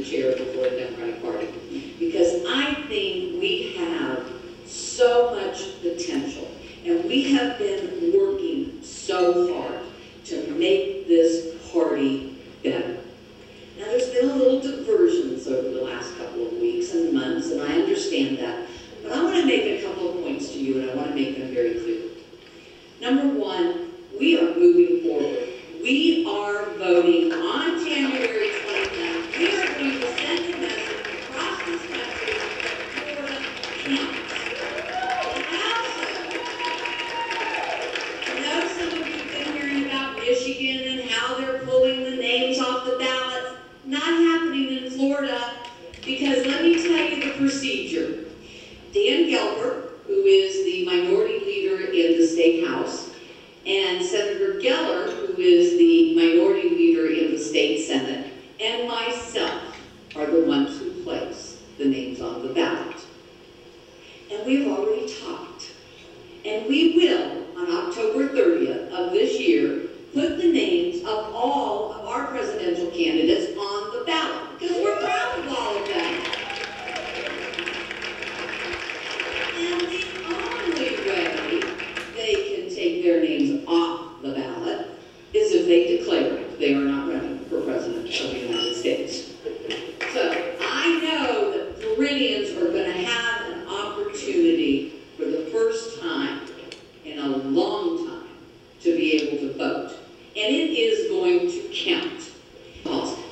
chair of the Florida Democratic Party, because I think we have so much potential, and we have been working so hard to make this party better. Now, there's been a little diversions over the last couple of weeks and months, and I understand that, but I want to make a couple of points to you, and I want to make them very clear. Number one, we are moving forward. We are voting on January 29th. We are going to send a message across this country that Florida counts. I know some of you have been hearing about Michigan and how they're pulling the names off the ballots. Not happening in Florida, because let me tell you the procedure. Dan Gelber, who is the minority leader in the State House, and Senator Geller, who is the minority leader in the State Senate, and myself are the ones who place the names on the ballot. And we've already talked. And we will, on October 30th of this year, put the names of all of our presidential candidates on the ballot, because we're proud of all of them. And the only way they can take their names off the ballot is if they declare they are not running for president of the United States. So I know that Floridians are going to have an opportunity for the first time in a long time to be able to vote. And it is going to count.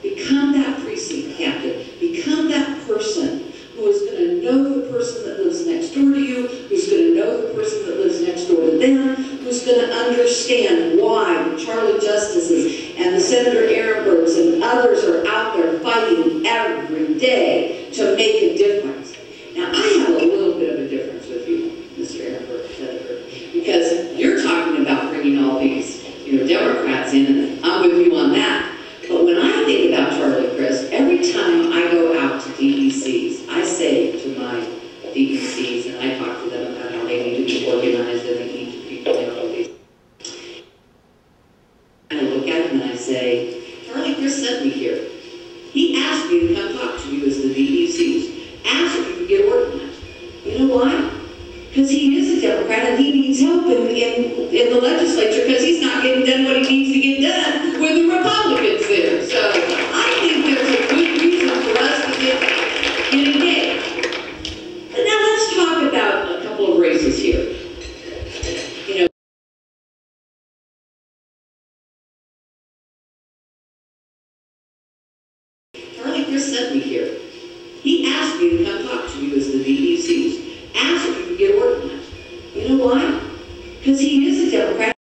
Become that precinct captain. Become that person who is going to know the person that lives next door to you, who's going to know the person that lives next door to them, who's going to understand why the Charlie Justices and the Senator Ehrenbergs and others are out there fighting every day to make a difference. Now, I have a little bit of a difference with you, Mr. Ehrenberg, Senator, because you're talking about bringing all these Democrats in, and I'm with you on that. But when I think about Charlie Crist, every time I go out to DECs, I say to my DECs, and I talk to them about how they need to be organized and they need to be doing all these. And I look at them and I say, Charlie Crist sent me here. He asked me to come talk to you as the DECs, asked you to get organized. You know why? Because he is a Democrat and he needs help in the legislature, because he's not getting done what he needs to get done with the Republicans there. So I think there's a good reason for us to get engaged. But now let's talk about a couple of races here. Charlie Crist sent me here. He asked me to come talk to you as the DECs, asked you to get organized. You know why? Because he is a Democrat.